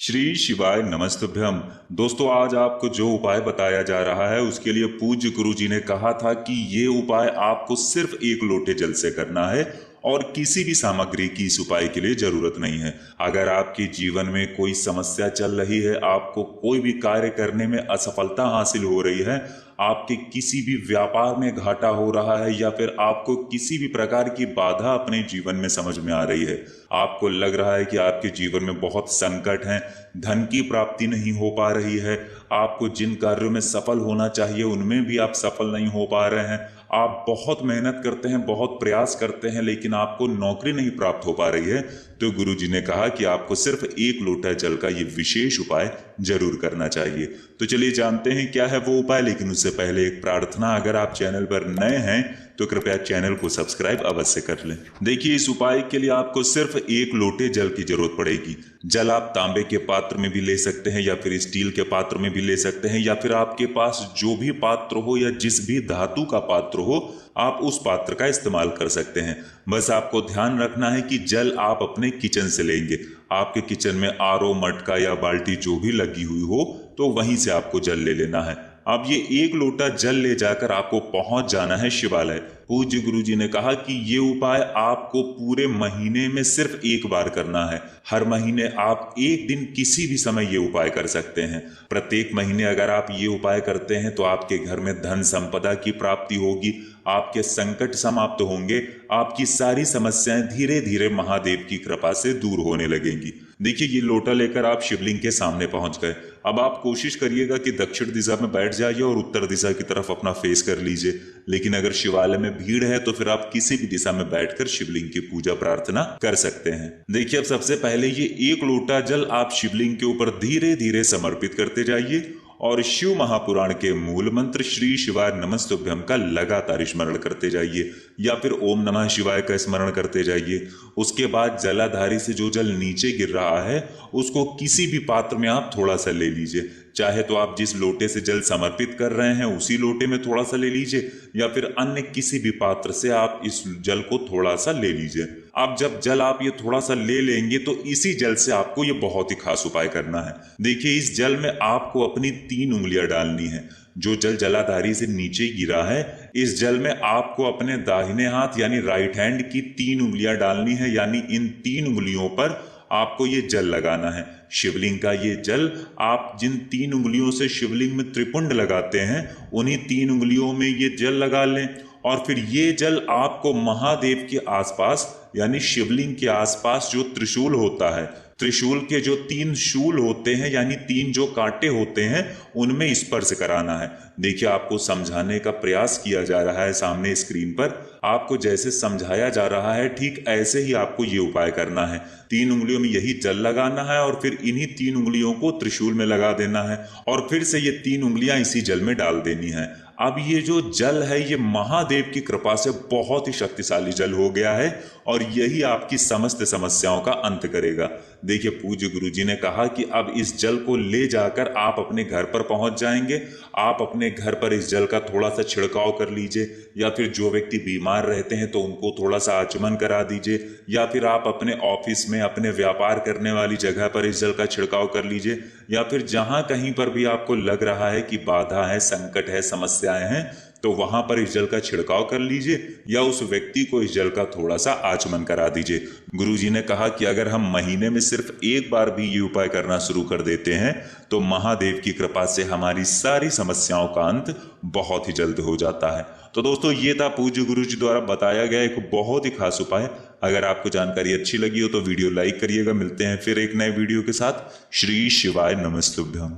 श्री शिवाय नमस्तुभ्यम। दोस्तों, आज आपको जो उपाय बताया जा रहा है उसके लिए पूज्य गुरु जी ने कहा था कि ये उपाय आपको सिर्फ एक लोटे जल से करना है और किसी भी सामग्री की इस उपाय के लिए जरूरत नहीं है। अगर आपके जीवन में कोई समस्या चल रही है, आपको कोई भी कार्य करने में असफलता हासिल हो रही है, आपके किसी भी व्यापार में घाटा हो रहा है या फिर आपको किसी भी प्रकार की बाधा अपने जीवन में समझ में आ रही है, आपको लग रहा है कि आपके जीवन में बहुत संकट है, धन की प्राप्ति नहीं हो पा रही है, आपको जिन कार्यों में सफल होना चाहिए उनमें भी आप सफल नहीं हो पा रहे हैं, आप बहुत मेहनत करते हैं, बहुत प्रयास करते हैं लेकिन आपको नौकरी नहीं प्राप्त हो पा रही है, तो गुरु जी ने कहा कि आपको सिर्फ एक लोटा जल का ये विशेष उपाय जरूर करना चाहिए। तो चलिए जानते हैं क्या है वो उपाय, लेकिन उससे पहले एक प्रार्थना, अगर आप चैनल पर नए हैं तो कृपया चैनल को सब्सक्राइब अवश्य कर लें। देखिए, इस उपाय के लिए आपको सिर्फ एक लोटे जल की जरूरत पड़ेगी। जल आप तांबे के पात्र में भी ले सकते हैं या फिर स्टील के पात्र में भी ले सकते हैं, या फिर आपके पास जो भी पात्र हो या जिस भी धातु का पात्र हो आप उस पात्र का इस्तेमाल कर सकते हैं। बस आपको ध्यान रखना है कि जल आप अपने किचन से लेंगे। आपके किचन में आरओ, मटका या बाल्टी जो भी लगी हुई हो तो वहीं से आपको जल ले लेना है। अब ये एक लोटा जल ले जाकर आपको पहुंच जाना है शिवालय। पूज्य गुरु जी ने कहा कि ये उपाय आपको पूरे महीने में सिर्फ एक बार करना है। हर महीने आप एक दिन किसी भी समय ये उपाय कर सकते हैं। प्रत्येक महीने अगर आप ये उपाय करते हैं तो आपके घर में धन संपदा की प्राप्ति होगी, आपके संकट समाप्त होंगे, आपकी सारी समस्याएं धीरे धीरे महादेव की कृपा से दूर होने लगेंगी। देखिए, ये लोटा लेकर आप शिवलिंग के सामने पहुंच गए। अब आप कोशिश करिएगा कि दक्षिण दिशा में बैठ जाइए और उत्तर दिशा की तरफ अपना फेस कर लीजिए। लेकिन अगर शिवालय में भीड़ है तो फिर आप किसी भी दिशा में बैठकर शिवलिंग की पूजा प्रार्थना कर सकते हैं। देखिए, अब सबसे पहले ये एक लोटा जल आप शिवलिंग के ऊपर धीरे धीरे समर्पित करते जाइए और शिव महापुराण के मूल मंत्र श्री शिवाय नमस्तुभ्यम का लगातार स्मरण करते जाइए या फिर ओम नमः शिवाय का स्मरण करते जाइए। उसके बाद जलाधारी से जो जल नीचे गिर रहा है उसको किसी भी पात्र में आप थोड़ा सा ले लीजिए। चाहे तो आप जिस लोटे से जल समर्पित कर रहे हैं उसी लोटे में थोड़ा सा ले लीजिए या फिर अन्य किसी भी पात्र से आप इस जल को थोड़ा सा ले लीजिए। अब जब जल आप ये थोड़ा सा ले लेंगे तो इसी जल से आपको ये बहुत ही खास उपाय करना है। देखिए, इस जल में आपको अपनी 3 उंगलियां डालनी है। जो जल जलाधारी से नीचे गिरा है, इस जल में आपको अपने दाहिने हाथ यानी राइट हैंड की 3 उंगलियां डालनी है, यानी इन 3 उंगलियों पर आपको ये जल लगाना है। शिवलिंग का ये जल आप जिन 3 उंगलियों से शिवलिंग में त्रिपुंड लगाते हैं उन्हीं 3 उंगलियों में ये जल लगा लें और फिर ये जल आपको महादेव के आसपास यानी शिवलिंग के आसपास जो त्रिशूल होता है, त्रिशूल के जो 3 शूल होते हैं यानी 3 जो कांटे होते हैं उनमें स्पर्श कराना है। देखिए, आपको समझाने का प्रयास किया जा रहा है सामने स्क्रीन पर। आपको जैसे समझाया जा रहा है ठीक ऐसे ही आपको ये उपाय करना है। 3 उंगलियों में यही जल लगाना है और फिर इन्हीं 3 उंगलियों को त्रिशूल में लगा देना है और फिर से ये 3 उंगलियां इसी जल में डाल देनी है। अब ये जो जल है ये महादेव की कृपा से बहुत ही शक्तिशाली जल हो गया है और यही आपकी समस्त समस्याओं का अंत करेगा। देखिए, पूज्य गुरु जी ने कहा कि अब इस जल को ले जाकर आप अपने घर पर पहुंच जाएंगे। आप अपने घर पर इस जल का थोड़ा सा छिड़काव कर लीजिए या फिर जो व्यक्ति बीमार रहते हैं तो उनको थोड़ा सा आचमन करा दीजिए या फिर आप अपने ऑफिस में, अपने व्यापार करने वाली जगह पर इस जल का छिड़काव कर लीजिए या फिर जहां कहीं पर भी आपको लग रहा है कि बाधा है, संकट है, समस्याएं हैं तो वहां पर इस जल का छिड़काव कर लीजिए या उस व्यक्ति को इस जल का थोड़ा सा आचमन करा दीजिए। गुरुजी ने कहा कि अगर हम महीने में सिर्फ एक बार भी ये उपाय करना शुरू कर देते हैं तो महादेव की कृपा से हमारी सारी समस्याओं का अंत बहुत ही जल्द हो जाता है। तो दोस्तों, ये था पूज्य गुरु जी द्वारा बताया गया एक बहुत ही खास उपाय। अगर आपको जानकारी अच्छी लगी हो तो वीडियो लाइक करिएगा। मिलते हैं फिर एक नए वीडियो के साथ। श्री शिवाय नमस्तुभ्यम।